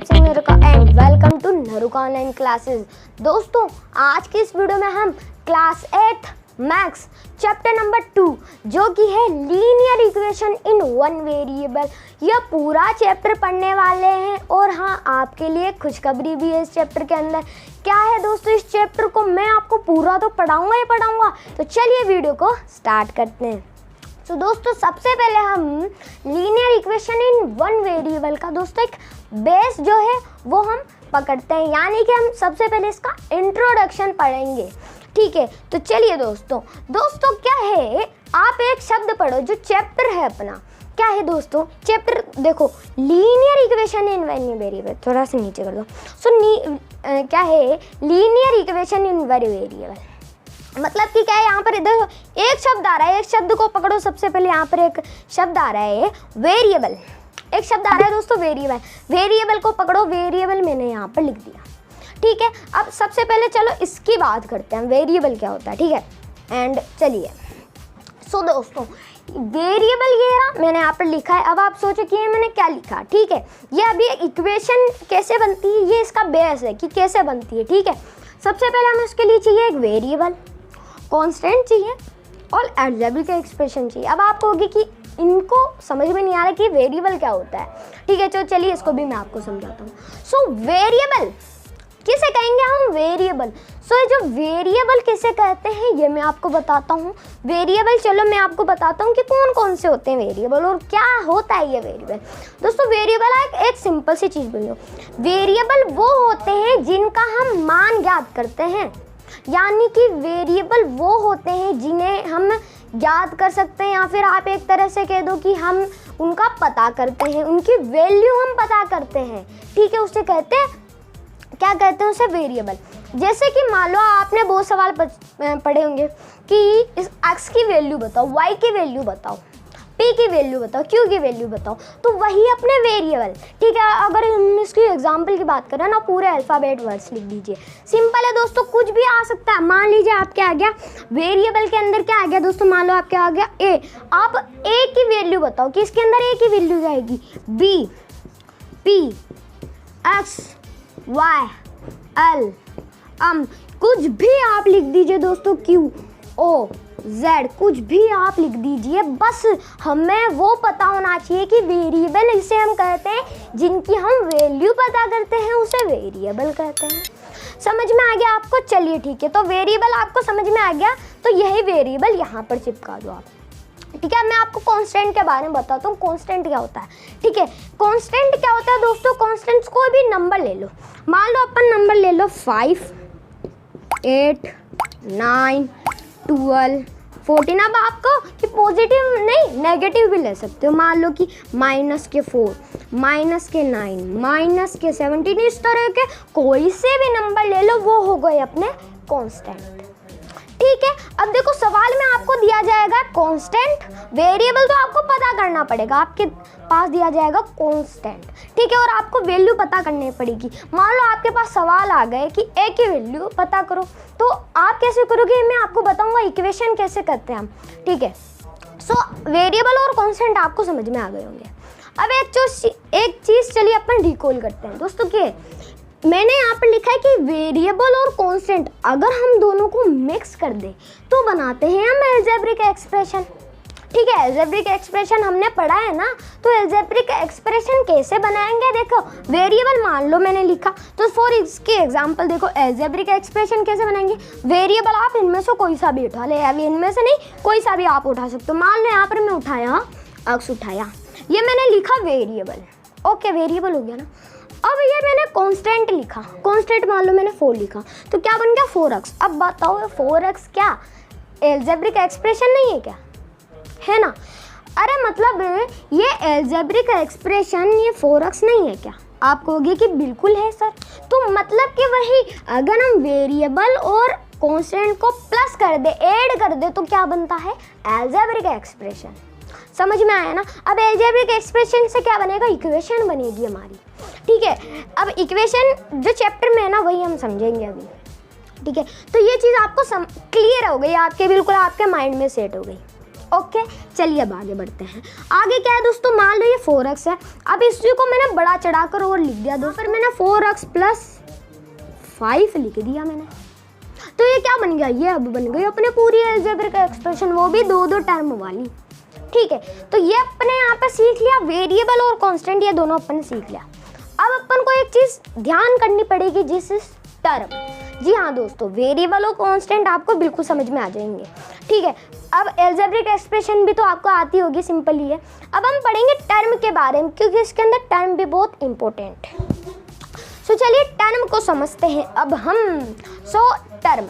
Sandeep Singh Naruka and welcome to Naruka online classes. दोस्तों आज की इस वीडियो में हम क्लास 8 मैथ्स चैप्टर नंबर 2 जो कि है linear equation in one variable, यह पूरा चैप्टर पढ़ने वाले हैं। और हाँ, आपके लिए खुशखबरी भी है इस चैप्टर के अंदर। क्या है दोस्तों, इस चैप्टर को मैं आपको पूरा तो पढ़ाऊंगा ही पढ़ाऊंगा। तो चलिए वीडियो को स्टार्ट करते हैं। तो दोस्तों सबसे पहले हम linear equation in one variable का दोस्तों एक बेस जो है वो हम पकड़ते हैं, यानी कि हम सबसे पहले इसका इंट्रोडक्शन पढ़ेंगे। ठीक है, तो चलिए दोस्तों क्या है, आप एक शब्द पढ़ो जो चैप्टर है अपना। क्या है दोस्तों चैप्टर, देखो linear equation in one variable, थोड़ा सा नीचे कर दो। क्या है linear equation in one variable, मतलब कि क्या है, यहाँ पर देखो एक शब्द आ रहा है, एक शब्द को पकड़ो। सबसे पहले यहाँ पर एक शब्द आ रहा है वेरिएबल, एक शब्द आ रहा है दोस्तों वेरिएबल। वेरिएबल को पकड़ो, वेरिएबल मैंने यहाँ पर लिख दिया। ठीक है, अब सबसे पहले चलो इसकी बात करते हैं, वेरिएबल क्या होता है। ठीक है, एंड चलिए दोस्तों वेरिएबल ये रहा, मैंने यहाँ पर लिखा है। अब आप सोचो कि ये मैंने क्या लिखा। ठीक है, ये अभी इक्वेशन कैसे बनती है, ये इसका बेस है कि कैसे बनती है। ठीक है, सबसे पहले हमें उसके लिए चाहिए एक वेरिएबल, कांस्टेंट चाहिए और अलजेब्रिक एक्सप्रेशन चाहिए। अब आपको होगी कि इनको समझ में नहीं आ रहा कि वेरिएबल क्या होता है। ठीक है, तो चलिए इसको भी मैं आपको समझाता हूँ। वेरिएबल किसे कहेंगे हम, वेरिएबल। ये जो वेरिएबल किसे कहते हैं ये मैं आपको बताता हूँ। वेरिएबल, चलो मैं आपको बताता हूँ कि कौन कौन से होते हैं वेरिएबल और क्या होता है ये वेरिएबल। दोस्तों वेरिएबल एक सिंपल सी चीज़ बोलो, वेरिएबल वो होते हैं जिनका हम मान ज्ञात करते हैं, यानी कि वेरिएबल वो होते हैं जिन्हें हम ज्ञात कर सकते हैं, या फिर आप एक तरह से कह दो कि हम उनका पता करते हैं, उनकी वैल्यू हम पता करते हैं। ठीक है, उसे कहते हैं, क्या कहते हैं उसे, वेरिएबल। जैसे कि मान लो आपने बहुत सवाल पढ़े होंगे कि इस x की वैल्यू बताओ, y की वैल्यू बताओ, p की वैल्यू बताओ, q की वैल्यू बताओ, तो वही अपने वेरिएबल। ठीक है, अगर हम इसकी एग्जांपल की बात करें ना, पूरे अल्फ़ाबेट वर्ड्स लिख दीजिए। सिंपल है दोस्तों, कुछ भी आ सकता है। मान लीजिए आप क्या आ गया वेरिएबल के अंदर, क्या आ गया दोस्तों, मान लो आप क्या आ गया a। आप a की वैल्यू बताओ कि इसके अंदर a की वैल्यू जाएगी b, p, x, y, l, कुछ भी आप लिख दीजिए दोस्तों, q, o, z, कुछ भी आप लिख दीजिए। बस हमें वो पता होना चाहिए कि वेरिएबल इसे हम कहते हैं जिनकी हम वैल्यू पता करते हैं, उसे वेरिएबल कहते हैं। समझ में आ गया आपको? चलिए ठीक है, तो वेरिएबल आपको समझ में आ गया, तो यही वेरिएबल यहाँ पर चिपका दो आप। ठीक है, मैं आपको कांस्टेंट के बारे में बताता हूँ, कांस्टेंट क्या होता है। ठीक है, कांस्टेंट क्या होता है दोस्तों, कांस्टेंट कोई भी नंबर ले लो। मान लो अपन नंबर ले लो 5, 8, 9, 12, 14। अब आपको कि पॉजिटिव नहीं नेगेटिव भी ले सकते हो। मान लो कि माइनस के 4, माइनस के 9, माइनस के 17, इस तरह के कोई से भी नंबर ले लो, वो हो गए अपने कांस्टेंट। ठीक है, अब देखो सवाल में आपको दिया जाएगा कांस्टेंट, वेरिएबल तो आपको पता करना पड़ेगा, आपके पास दिया जाएगा कांस्टेंट। ठीक है, और आपको वैल्यू पता करनी पड़ेगी। मान लो आपके पास सवाल आ गए कि a की वैल्यू पता करो, तो आप कैसे करोगे, मैं आपको बताऊंगा इक्वेशन कैसे करते हैं हम। ठीक है, वेरिएबल और कांस्टेंट आपको समझ में आ गए होंगे। अब एक चीज़ चलिए अपन रिकॉल करते हैं दोस्तों, कि मैंने यहाँ पर लिखा है कि वेरिएबल और कांस्टेंट अगर हम दोनों को मिक्स कर दें तो बनाते हैं हम अलजेब्रिक एक्सप्रेशन। ठीक है, अलजेब्रिक एक्सप्रेशन हमने पढ़ा है ना, तो अलजेब्रिक एक्सप्रेशन कैसे बनाएंगे, देखो वेरिएबल मान लो मैंने लिखा, तो फॉर इसके एग्जांपल देखो अलजेब्रिक एक्सप्रेशन कैसे बनाएंगे। वेरिएबल आप इनमें से कोई सा भी उठा ले, अभी इनमें से नहीं कोई सा भी आप उठा सकते हो। मान लो यहाँ पर मैं उठाया x उठाया, ये मैंने लिखा वेरिएबल। ओके, वेरिएबल हो गया ना। अब ये मैंने कांस्टेंट लिखा, कांस्टेंट मान लो मैंने 4 लिखा, तो क्या बन गया 4x। अब बताओ 4x क्या अलजेब्रिक एक्सप्रेशन नहीं है क्या, है ना? अरे मतलब ये अलजेब्रिक एक्सप्रेशन ये 4x नहीं है क्या? आप कहोगे कि बिल्कुल है सर। तो मतलब कि वही अगर हम वेरिएबल और कांस्टेंट को प्लस कर दे, ऐड कर दे, तो क्या बनता है अलजेब्रिक एक्सप्रेशन। समझ में आया ना? अब अलजेब्रिक एक्सप्रेशन से क्या बनेगा, इक्वेशन बनेगी हमारी। ठीक है, अब इक्वेशन जो चैप्टर में है ना वही हम समझेंगे अभी। ठीक है, तो ये चीज़ आपको क्लियर हो गई, आपके बिल्कुल आपके माइंड में सेट हो गई। ओके चलिए अब आगे बढ़ते हैं। आगे क्या है दोस्तों, मान लो ये 4x है। अब इसी को मैंने बड़ा चढ़ाकर और लिख दिया दोस्तों, फिर मैंने 4x + 5 लिख दिया मैंने। तो ये क्या बन गया, ये अब बन गई अपने पूरी अलजेब्रिक एक्सप्रेशन, वो भी 2-2 टर्म वाली। ठीक है, तो ये अपने यहाँ पे सीख लिया, वेरिएबल और कांस्टेंट ये दोनों अपन ने सीख लिया। अब अपन को एक चीज़ ध्यान करनी पड़ेगी, जिस टर्म, जी हाँ दोस्तों, वेरिएबल और कांस्टेंट आपको बिल्कुल समझ में आ जाएंगे। ठीक है, अब अलजेब्रिक एक्सप्रेशन भी तो आपको आती होगी, सिंपल ही है। अब हम पढ़ेंगे टर्म के बारे में, क्योंकि इसके अंदर टर्म भी बहुत इंपॉर्टेंट है। सो चलिए टर्म को समझते हैं अब हम। टर्म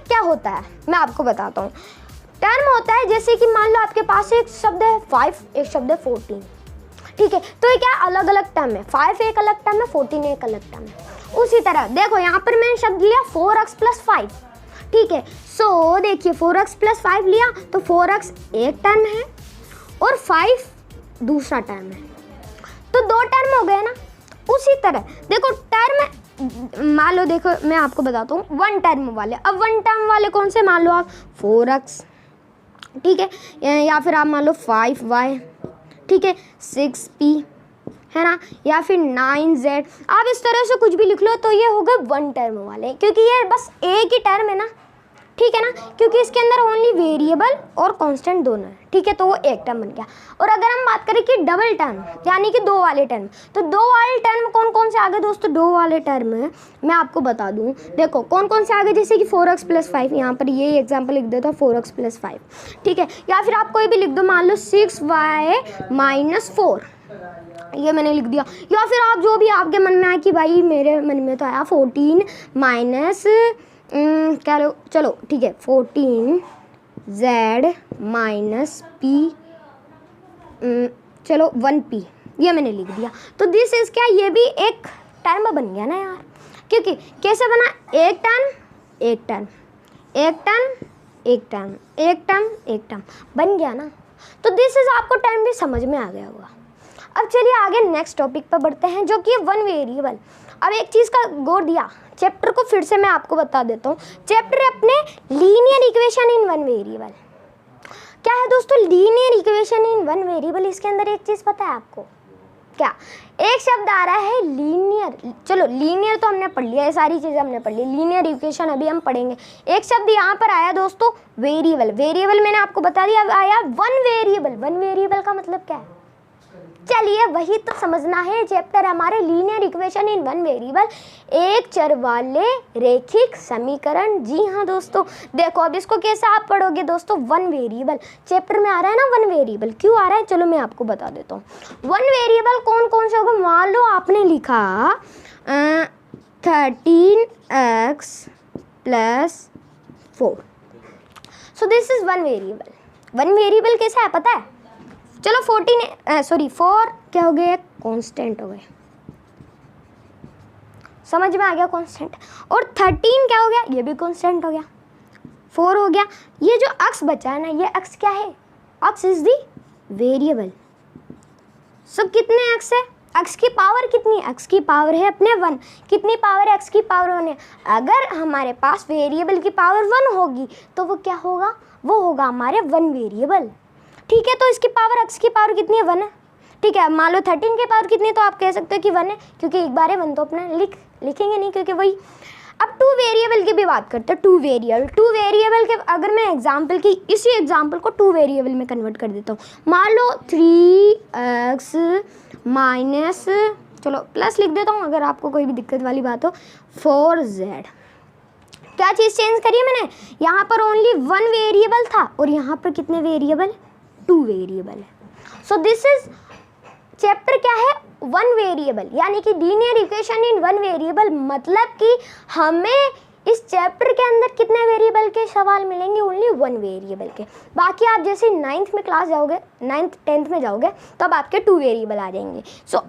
क्या होता है मैं आपको बताता हूँ। टर्म होता है जैसे कि मान लो आपके पास एक शब्द है 5, एक शब्द है 14। ठीक है, तो ये क्या अलग अलग टर्म है, 5 एक अलग टर्म है, 14 एक अलग टर्म है। उसी तरह देखो यहाँ पर मैंने शब्द लिया 4x + 5। ठीक है, सो देखिए 4x + 5 लिया तो 4x एक टर्म है और 5 दूसरा टर्म है, तो 2 टर्म हो गए ना। उसी तरह देखो टर्म, मान लो देखो मैं आपको बताता हूँ 1 टर्म वाले। अब 1 टर्म वाले कौन से, मान लो आप 4x, ठीक है, या फिर आप मान लो 5y, ठीक है, 6p है ना, या फिर 9z। आप इस तरह से कुछ भी लिख लो, तो ये हो गए 1 टर्म वाले, क्योंकि ये बस एक ही टर्म है ना। ठीक है ना, क्योंकि इसके अंदर ओनली वेरिएबल और कांस्टेंट दोनों है। ठीक है, तो वो एक टर्म बन गया। और अगर हम बात करें कि डबल टर्म, यानी कि 2 वाले टर्म, तो 2 वाले टर्म कौन कौन से आ गए दोस्तों, 2 वाले टर्म है मैं आपको बता दूं। देखो कौन कौन से आ गए, जैसे कि 4x + 5, यहाँ पर ये एग्जाम्पल लिख देता हूँ 4x + 5। ठीक है, या फिर आप कोई भी लिख दो, मान लो 6y - 4, ये मैंने लिख दिया। या फिर आप जो भी आपके मन में आए कि भाई मेरे मन में तो आया 14 माइनस क्या लो, चलो ठीक है 14z - p, चलो 1p, ये मैंने लिख दिया। तो दिस इज क्या, ये भी एक टर्म बन गया ना यार, क्योंकि कैसे बना, एक टर्म एक टर्म एक टर्म एक टर्म एक टर्म एक टर्म बन गया ना। तो दिस इज आपको टर्म भी समझ में आ गया होगा। अब चलिए आगे नेक्स्ट टॉपिक पर बढ़ते हैं, जो कि है 1 वेरिएबल। अब एक चीज़ का गौर दिया, चैप्टर को फिर से मैं आपको बता देता हूँ। चैप्टर है अपने लीनियर इक्वेशन इन 1 वेरिएबल। क्या है दोस्तों लीनियर इक्वेशन इन 1 वेरिएबल? इसके अंदर एक चीज़ पता है आपको क्या, एक शब्द आ रहा है लीनियर। चलो लीनियर तो हमने पढ़ लिया, ये सारी चीज़ें हमने पढ़ ली, लीनियर इक्वेशन अभी हम पढ़ेंगे। एक शब्द यहाँ पर आया दोस्तों वेरिएबल। वेरिएबल मैंने आपको बता दिया, अब आया 1 वेरिएबल। 1 वेरिएबल का मतलब क्या है, चलिए वही तो समझना है। चैप्टर हमारे लीनियर इक्वेशन इन 1 वेरिएबल, एक चर वाले रैखिक समीकरण। जी हाँ दोस्तों, देखो अब इसको कैसे आप पढ़ोगे दोस्तों, 1 वेरिएबल चैप्टर में आ रहा है ना। 1 वेरिएबल क्यों आ रहा है, चलो मैं आपको बता देता हूँ। 1 वेरिएबल कौन कौन से होगा, मान लो आपने लिखा 13x + 4, so this is 1 variable. 1 variable कैसा है पता है, चलो 4 क्या हो गए, कांस्टेंट हो गए, समझ में आ गया कांस्टेंट। और 13 क्या हो गया, ये भी कांस्टेंट हो गया। 4 हो गया, ये जो अक्स बचा है ना, ये अक्स क्या है, अक्स इज दी वेरिएबल। सब कितने अक्स है, अक्स की पावर कितनी है, अक्स की पावर है अपने 1। कितनी पावर है, अक्स की पावर 1 है। अगर हमारे पास वेरिएबल की पावर 1 होगी तो वो क्या होगा, वो होगा हमारे 1 वेरिएबल। ठीक है, तो इसकी पावर, अक्स की पावर कितनी है, 1 है। ठीक है, मान लो 13 की पावर कितनी है, तो आप कह सकते हो कि 1 है, क्योंकि एक बार है 1 तो अपना लिखेंगे नहीं, क्योंकि वही। अब 2 वेरिएबल की भी बात करते हैं। 2 वेरिएबल के अगर मैं एग्जाम्पल की, इसी एग्जाम्पल को 2 वेरिएबल में कन्वर्ट कर देता हूँ। मान लो 3x माइनस, चलो प्लस लिख देता हूँ अगर आपको कोई भी दिक्कत वाली बात हो, 4z। क्या चीज़ चेंज करी है मैंने, यहाँ पर ओनली 1 वेरिएबल था और यहाँ पर कितने वेरिएबल, 2 वेरिएबल है। सो दिस इज चैप्टर क्या है, 1 वेरिएबल, यानी कि लीनियर इक्वेशन इन 1 वेरिएबल। मतलब कि हमें इस चैप्टर के अंदर कितने वेरिएबल के सवाल मिलेंगे, ओनली 1 वेरिएबल के। बाकी आप जैसे 9th में क्लास जाओगे, 9th 10th में जाओगे, तब आपके 2 वेरिएबल आ जाएंगे। सो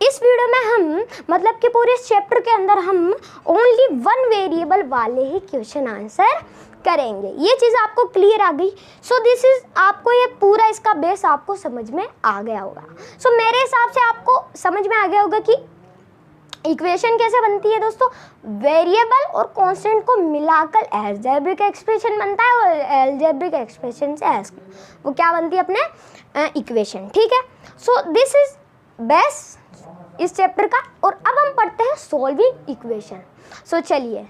इस वीडियो में हम मतलब कि पूरे इस चैप्टर के अंदर हम ओनली 1 वेरिएबल वाले ही क्वेश्चन आंसर करेंगे। ये चीज़ आपको क्लियर आ गई। सो दिस इज, आपको ये पूरा इसका बेस आपको समझ में आ गया होगा। सो मेरे हिसाब से आपको समझ में आ गया होगा कि इक्वेशन कैसे बनती है दोस्तों, वेरिएबल और कांस्टेंट को मिलाकर अलजेब्रिक एक्सप्रेशन बनता है और अलजेब्रिक एक्सप्रेशन से वो क्या बनती है अपने इक्वेशन। ठीक है, सो दिस इज बेस्ट इस चैप्टर का। और अब हम पढ़ते हैं सॉल्विंग इक्वेशन। सो चलिए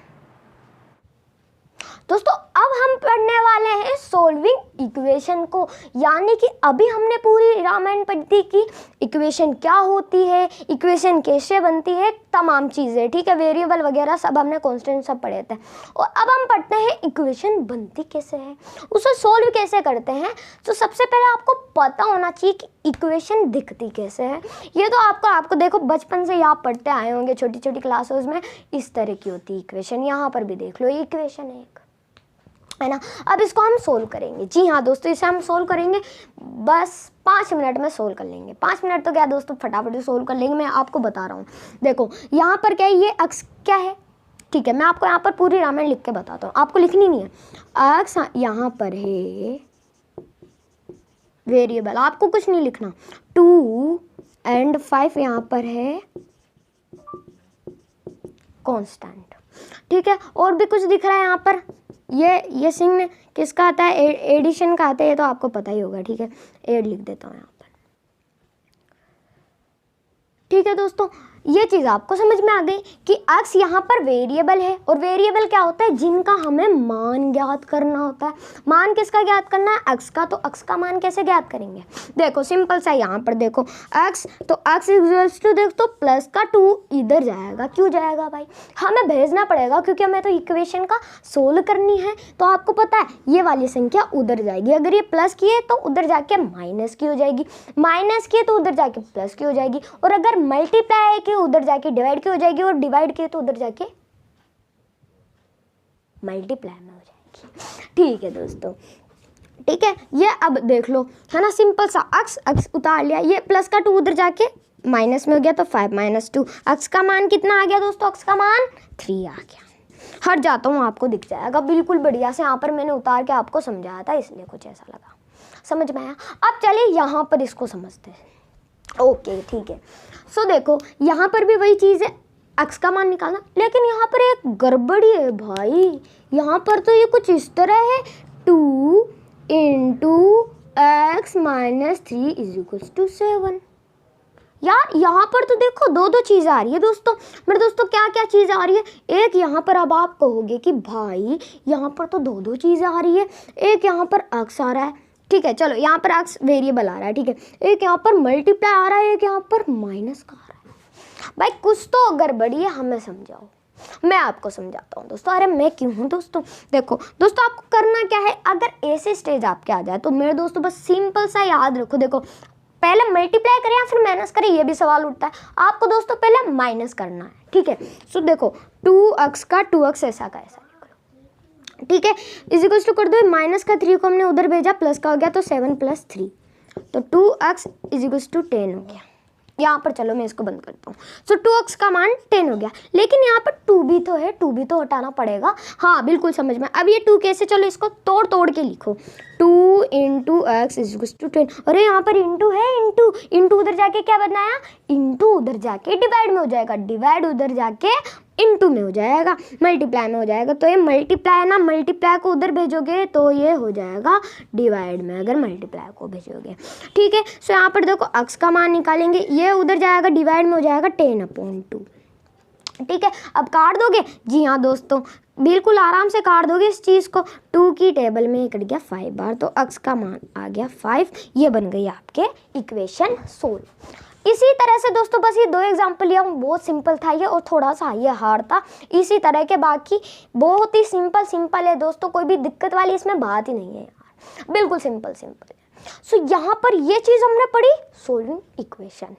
दोस्तों, अब हम पढ़ने वाले हैं सॉल्विंग इक्वेशन को, यानी कि अभी हमने पूरी रामायण पढ़ी थी कि इक्वेशन क्या होती है, इक्वेशन कैसे बनती है, तमाम चीज़ें। ठीक है, वेरिएबल वगैरह सब हमने कांस्टेंट सब पढ़े थे। और अब हम पढ़ते हैं इक्वेशन बनती कैसे है, उसे सॉल्व कैसे करते हैं। तो सबसे पहले आपको पता होना चाहिए कि इक्वेशन दिखती कैसे है। ये तो आपको देखो बचपन से ही आप पढ़ते आए होंगे छोटी छोटी क्लासेस में, इस तरह की होती है इक्वेशन। यहाँ पर भी देख लो, ये इक्वेशन है एक, है ना। अब इसको हम सोल्व करेंगे। जी हाँ दोस्तों, इसे हम सोल्व करेंगे, बस 5 मिनट में सोल्व कर लेंगे। 5 मिनट तो क्या दोस्तों, फटाफट सोल्व कर लेंगे। मैं आपको बता रहा हूँ, देखो यहाँ पर क्या है, ये अक्स क्या है। ठीक है, मैं आपको यहाँ पर पूरी रामायण लिख के बताता हूँ, आपको लिखनी नहीं है। अक्स यहाँ पर है वेरिएबल, आपको कुछ नहीं लिखना। 2 और 5 यहाँ पर है कांस्टेंट। ठीक है, और भी कुछ दिख रहा है यहाँ पर, ये सिंह किसका आता है, एडिशन का आता है, ये तो आपको पता ही होगा। ठीक है, 8 लिख देता हूँ यहाँ पर। ठीक है दोस्तों, ये चीज़ आपको समझ में आ गई कि अक्स यहाँ पर वेरिएबल है, और वेरिएबल क्या होता है, जिनका हमें मान ज्ञात करना होता है। मान किसका ज्ञात करना है, अक्स का। तो अक्स का मान कैसे ज्ञात करेंगे, देखो सिंपल सा, यहाँ पर देखो अक्स, तो अक्स इक्वल्स टू देख तो प्लस का 2 इधर जाएगा। क्यों जाएगा भाई, हमें भेजना पड़ेगा क्योंकि हमें तो इक्वेशन का सोल्व करनी है। तो आपको पता है ये वाली संख्या उधर जाएगी, अगर ये प्लस की है तो उधर जाके माइनस की हो जाएगी, माइनस की है तो उधर जाके प्लस की हो जाएगी, और अगर मल्टीप्लाई है कि उधर जाके डिवाइड की हो जाएगी, और डिवाइड की तो उधर जाके मल्टीप्लाई में हो जाएगी। ठीक है दोस्तों, ठीक है, ये अब देख लो, है ना, सिंपल सा। अक्स उतार लिया, ये प्लस का 2 उधर जाके माइनस में हो गया, तो 5 - 2 अक्स का मान कितना आ गया दोस्तों, अक्स का मान 3 आ गया। हट जाता हूँ, आपको दिख जाएगा बिल्कुल बढ़िया से। यहाँ पर मैंने उतार के आपको समझाया था, इसलिए कुछ ऐसा लगा, समझ में आया। अब चलिए यहाँ पर इसको समझते हैं। ओके ठीक है, सो देखो यहाँ पर भी वही चीज़ है, एक्स का मान निकालना, लेकिन यहाँ पर एक गड़बड़ी है भाई। यहाँ पर तो ये कुछ इस तरह है, 2 × x - 3 = 7। यार यहाँ पर तो देखो दो चीज़ें आ रही है दोस्तों। मेरे दोस्तों क्या क्या चीज़ आ रही है, एक यहाँ पर, अब आप कहोगे कि भाई यहाँ पर तो दो चीज़ें आ रही है, एक यहाँ पर x आ रहा है। ठीक है, चलो यहाँ पर x वेरिएबल आ रहा है। ठीक है, एक यहाँ पर मल्टीप्लाई आ रहा है, एक यहाँ पर माइनस का आ रहा है। भाई कुछ तो गड़बड़ी है, हमें समझाओ। मैं आपको समझाता हूँ दोस्तों। अरे मैं क्यों हूँ दोस्तों, देखो दोस्तों आपको करना क्या है, अगर ऐसे स्टेज आपके आ जाए तो मेरे दोस्तों बस सिंपल सा याद रखो। देखो पहले मल्टीप्लाई करें या फिर माइनस करें, ये भी सवाल उठता है आपको दोस्तों, पहले माइनस करना है। ठीक है, सो देखो 2x का 2x ऐसा का ऐसा, ठीक है, इजिकल्स टू कर दो, माइनस का 3 को हमने उधर भेजा, प्लस का हो गया, तो 7 + 3, तो 2x इजिकल्स टू 10 हो गया। यहाँ पर चलो मैं इसको बंद करता हूँ। सो 2x का मान 10 हो गया, लेकिन यहाँ पर 2 भी तो है, 2 भी तो हटाना पड़ेगा। हाँ बिल्कुल समझ में। अब ये 2 कैसे, चलो इसको तोड़ के लिखो, 2 × x = 10। अरे यहाँ पर इंटू है, इंटू उधर जाके क्या बनाया, इंटू उधर जाके डिवाइड में हो जाएगा, डिवाइड उधर जाके इंटू में हो जाएगा, मल्टीप्लाई में हो जाएगा। तो ये मल्टीप्लाई है ना, मल्टीप्लाई को उधर भेजोगे तो ये हो जाएगा डिवाइड में, अगर मल्टीप्लाई को भेजोगे। ठीक है, सो यहाँ पर देखो x का मान निकालेंगे, ये उधर जाएगा डिवाइड में हो जाएगा 10/2। ठीक है, अब काट दोगे, जी हाँ दोस्तों बिल्कुल आराम से काट दोगे इस चीज़ को। 2 की टेबल में कट गया 5 बार, तो x का मान आ गया 5। ये बन गई आपके इक्वेशन सोल्व। इसी तरह से दोस्तों बस ये 2 एग्जाम्पल लिया हूँ, बहुत सिंपल था ये, और थोड़ा सा ये हार्ड था। इसी तरह के बाकी बहुत ही सिंपल है दोस्तों, कोई भी दिक्कत वाली इसमें बात ही नहीं है यार, बिल्कुल सिंपल है। सो यहाँ पर ये चीज़ हमने पढ़ी, सोल्विंग इक्वेशन।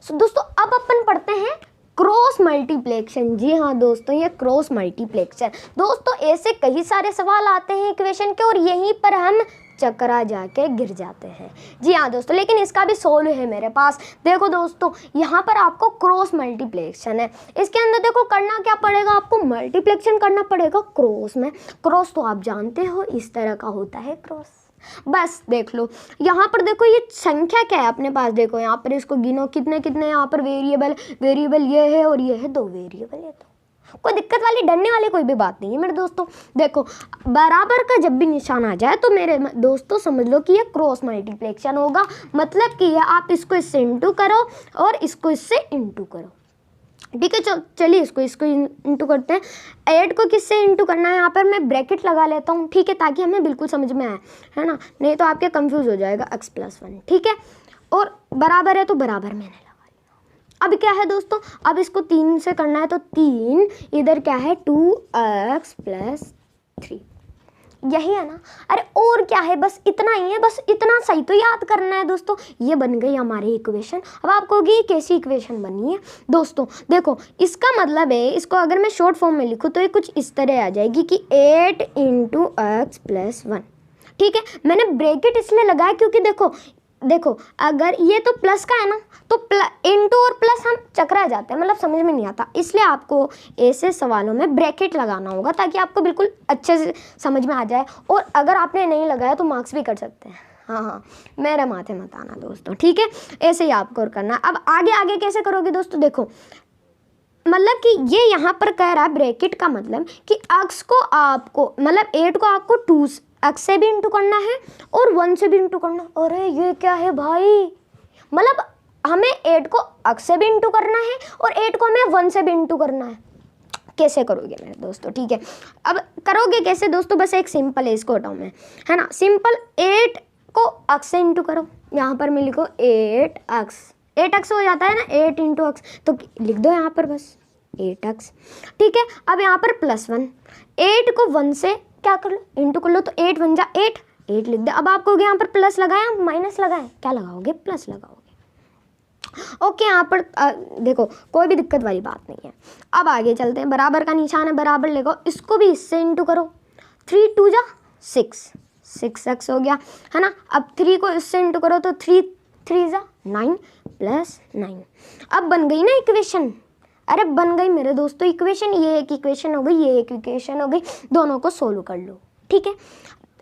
सो दोस्तों अब अपन पढ़ते हैं क्रॉस मल्टीप्लेक्शन। जी हाँ दोस्तों, ये क्रॉस मल्टीप्लेक्शन। दोस्तों ऐसे कई सारे सवाल आते हैं इक्वेशन के, और यहीं पर हम चकरा जाके गिर जाते हैं। जी हाँ दोस्तों, लेकिन इसका भी सोल्व है मेरे पास। देखो दोस्तों यहाँ पर आपको क्रॉस मल्टीप्लेक्शन है, इसके अंदर देखो करना क्या पड़ेगा, आपको मल्टीप्लेक्शन करना पड़ेगा क्रॉस में। क्रॉस तो आप जानते हो इस तरह का होता है क्रॉस, बस देख लो यहाँ पर, देखो ये संख्या क्या है अपने पास, देखो यहाँ पर इसको गिनो कितने कितने यहाँ पर वेरिएबल ये है और ये है 2 वेरिएबल है। तो कोई दिक्कत वाली डरने वाली कोई भी बात नहीं है मेरे दोस्तों। देखो बराबर का जब भी निशान आ जाए तो मेरे दोस्तों समझ लो कि ये क्रॉस मल्टीप्लिकेशन होगा, मतलब कि ये आप इसको इससे इंटू करो और इसको इससे इंटू करो। ठीक है, चलिए इसको इंटू करते हैं। 8 को किससे इंटू करना है, यहाँ पर मैं ब्रैकेट लगा लेता हूँ, ठीक है, ताकि हमें बिल्कुल समझ में आए, है ना, नहीं तो आपके कंफ्यूज हो जाएगा x+1, ठीक है। और बराबर है तो बराबर मैंने लगा लिया। अब क्या है दोस्तों, अब इसको 3 से करना है तो 3, इधर क्या है 2x+3, यही है ना। अरे और क्या है, बस इतना ही है, बस इतना सही तो याद करना है दोस्तों। ये बन गई हमारी इक्वेशन। अब आप कहोगे ये कैसी इक्वेशन बनी है दोस्तों, देखो इसका मतलब है, इसको अगर मैं शॉर्ट फॉर्म में लिखूँ तो ये कुछ इस तरह आ जाएगी कि 8 × x+1, ठीक है। मैंने ब्रैकेट इसलिए लगाया क्योंकि देखो अगर ये तो प्लस का है ना, तो इंटू और प्लस हम चकरा जाते हैं, मतलब समझ में नहीं आता, इसलिए आपको ऐसे सवालों में ब्रैकेट लगाना होगा ताकि आपको बिल्कुल अच्छे से समझ में आ जाए। और अगर आपने नहीं लगाया तो मार्क्स भी कर सकते हैं। हाँ, मेरे माथे मत आना दोस्तों, ठीक है, ऐसे ही आपको करना है। अब आगे कैसे करोगे दोस्तों, देखो मतलब कि ये यहाँ पर कह रहा है ब्रैकेट का मतलब कि x को आपको, मतलब 8 को आपको 2 x से भी इंटू करना है और 1 से भी इंटू करना। अरे ये क्या है भाई, मतलब हमें 8 को x से भी इंटू करना है और 8 को हमें 1 से भी इंटू करना है। कैसे करोगे मेरे दोस्तों, ठीक है। अब करोगे कैसे दोस्तों, बस एक सिंपल है, इसको हटाऊँ मैं, है ना, सिंपल 8 को x से इंटू करो, यहाँ पर मैं लिखो 8x हो जाता है ना, 8 × x, तो लिख दो यहाँ पर बस 8x, ठीक है। अब यहाँ पर +1, 8 को 1 से क्या कर लो, इंटू कर लो, तो 8 × 8 लिख दे। अब आप कहोगे यहाँ पर प्लस लगाया माइनस लगाए, क्या लगाओगे, प्लस लगाओगे। ओके, यहाँ पर देखो कोई भी दिक्कत वाली बात नहीं है। अब आगे चलते हैं, बराबर का निशान है, बराबर लिखो, इसको भी इससे इंटू करो, 3 × 2 = 6x हो गया, है ना। अब 3 को इससे इंटू करो तो 3 × 3 = 9 + 9। अब बन गई ना इक्वेशन, अरे बन गई मेरे दोस्तों इक्वेशन, ये एक इक्वेशन हो गई, ये एक इक्वेशन हो गई, दोनों को सोल्व कर लो, ठीक है।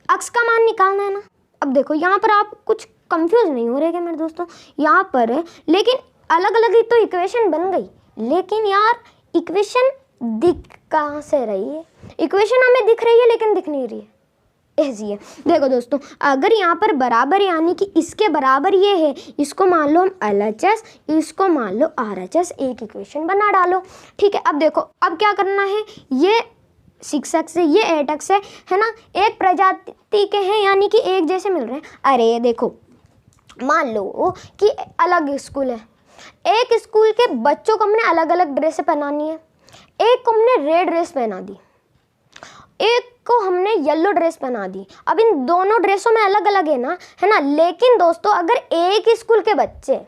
x का मान निकालना है ना। अब देखो यहाँ पर आप कुछ कंफ्यूज नहीं हो रहे क्या मेरे दोस्तों, यहाँ पर लेकिन अलग अलग ही तो इक्वेशन बन गई, लेकिन यार इक्वेशन दिख कहाँ से रही है, इक्वेशन हमें दिख रही है लेकिन दिख नहीं रही है, ऐसी है। देखो दोस्तों, अगर यहाँ पर बराबर यानी कि इसके बराबर ये है, इसको मान लो हम LHS, इसको मान लो RHS, एक इक्वेशन बना डालो, ठीक है। अब देखो अब क्या करना है, ये 6x है, ये 8x है ना, एक प्रजाति के हैं यानी कि एक जैसे मिल रहे हैं। अरे देखो मान लो कि अलग स्कूल है, एक स्कूल के बच्चों को हमने अलग अलग ड्रेसें पहनानी है, एक को हमने रेड ड्रेस पहना दी, एक को हमने येलो ड्रेस पहना दी। अब इन दोनों ड्रेसों में अलग अलग है ना, लेकिन दोस्तों अगर एक स्कूल के बच्चे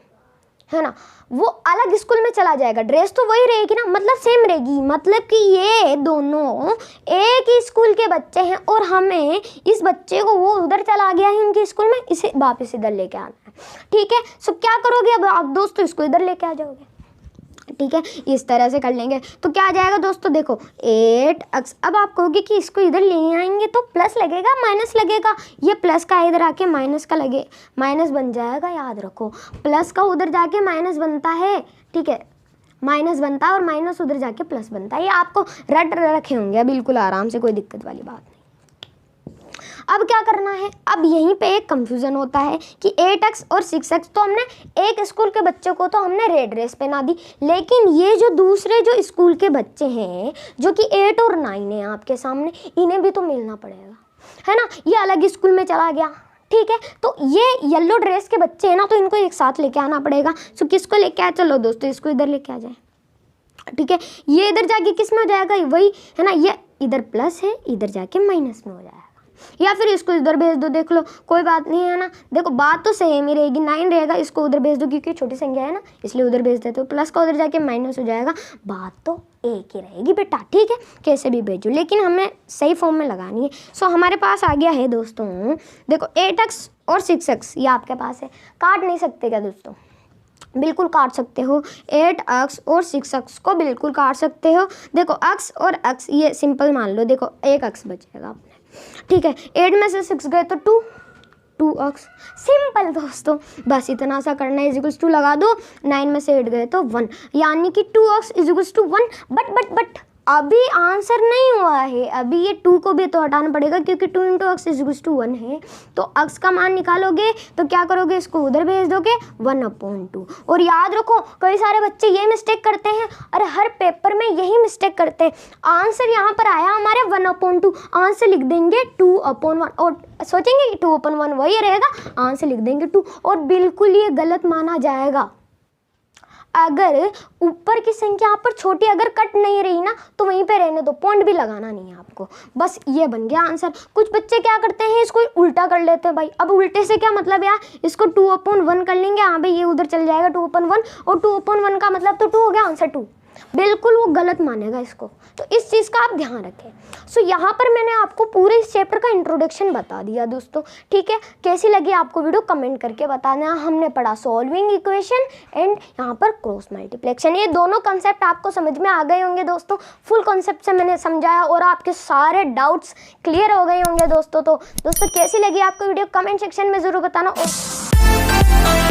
है ना, वो अलग स्कूल में चला जाएगा, ड्रेस तो वही रहेगी ना, मतलब सेम रहेगी, मतलब कि ये दोनों एक ही स्कूल के बच्चे हैं और हमें इस बच्चे को, वो उधर चला गया है उनके स्कूल में, इसे वापस इधर लेके आना है, ठीक है। सो क्या करोगे अब आप दोस्तों, इसको इधर लेके आ जाओगे, ठीक है, इस तरह से कर लेंगे तो क्या आ जाएगा दोस्तों, देखो 8x। अब आप कहोगे कि इसको इधर ले आएंगे तो प्लस लगेगा माइनस लगेगा, ये प्लस का इधर आके माइनस का लगे, माइनस बन जाएगा, याद रखो प्लस का उधर जाके माइनस बनता है, ठीक है, माइनस बनता है और माइनस उधर जाके प्लस बनता है, ये आपको रट रखे होंगे बिल्कुल आराम से, कोई दिक्कत वाली बात नहीं। अब क्या करना है, अब यहीं पे एक कंफ्यूजन होता है कि 8x और 6x तो हमने एक स्कूल के बच्चों को तो हमने रेड ड्रेस पहना दी, लेकिन ये जो दूसरे जो स्कूल के बच्चे हैं जो कि 8 और 9 है आपके सामने, इन्हें भी तो मिलना पड़ेगा, है ना, ये अलग स्कूल में चला गया, ठीक है, तो ये येलो ड्रेस के बच्चे हैं ना, तो इनको एक साथ लेके आना पड़ेगा। सो किसको लेके आए, चलो दोस्तों इसको इधर लेके आ जाए, ठीक है, ये इधर जाके किस में हो जाएगा, वही है ना, ये इधर प्लस है, इधर जाके माइनस में हो जाएगा, या फिर इसको इधर भेज दो, देख लो कोई बात नहीं है ना, देखो बात तो सेम ही रहेगी, 9 रहेगा, इसको उधर भेज दो क्योंकि छोटी संख्या है ना, इसलिए उधर भेज देते हो, प्लस का उधर जाके माइनस हो जाएगा, बात तो एक ही रहेगी बेटा, ठीक है, कैसे भी भेजो, लेकिन हमें सही फॉर्म में लगानी है। सो हमारे पास आ गया है दोस्तों, देखो 8x और 6x ये आपके पास है, काट नहीं सकते क्या दोस्तों, बिल्कुल काट सकते हो, 8x और 6x को बिल्कुल काट सकते हो। देखो x और x ये सिंपल मान लो, देखो एक x बचेगा अपने, ठीक है, 8 में से 6 गए तो 2, 2x। सिंपल दोस्तों, बस इतना सा करना है, इजिकल्स टू लगा दो, 9 में से 8 गए तो 1, यानी कि 2x इजिकल्स टू 1। बट अभी आंसर नहीं हुआ है, अभी ये 2 को भी तो हटाना पड़ेगा क्योंकि 2 इंटू एक्स इजिकल्स टू 1 है। तो x का मान निकालोगे तो क्या करोगे, इसको उधर भेज दोगे 1/2। और याद रखो कई सारे बच्चे ये मिस्टेक करते हैं, और हर पेपर में यही मिस्टेक करते हैं। आंसर यहाँ पर आया हमारे 1/2, आंसर लिख देंगे 2/1 और सोचेंगे कि 2/1 वही रहेगा, आंसर लिख देंगे 2, और बिल्कुल ये गलत माना जाएगा। अगर ऊपर की संख्या यहाँ पर छोटी अगर कट नहीं रही ना तो वहीं पे रहने दो, पॉइंट भी लगाना नहीं है आपको। बस ये बन गया आंसर। कुछ बच्चे क्या करते हैं, इसको उल्टा कर लेते हैं भाई। अब उल्टे से क्या मतलब यार, इसको 2/1 कर लेंगे, हाँ भाई ये उधर चल जाएगा 2/1, और 2/1 का मतलब तो 2 हो गया, आंसर 2। बिल्कुल वो गलत मानेगा इसको, तो इस चीज़ का आप ध्यान रखें। सो यहाँ पर मैंने आपको पूरे इस चैप्टर का इंट्रोडक्शन बता दिया दोस्तों, ठीक है। कैसी लगी आपको वीडियो कमेंट करके बताना। हमने पढ़ा सॉल्विंग इक्वेशन एंड यहाँ पर क्रॉस मल्टीप्लिकेशन, ये दोनों कंसेप्ट आपको समझ में आ गए होंगे दोस्तों। फुल कॉन्सेप्ट से मैंने समझाया और आपके सारे डाउट्स क्लियर हो गए होंगे दोस्तों। तो दोस्तों कैसी लगी आपको वीडियो कमेंट सेक्शन में ज़रूर बताना। और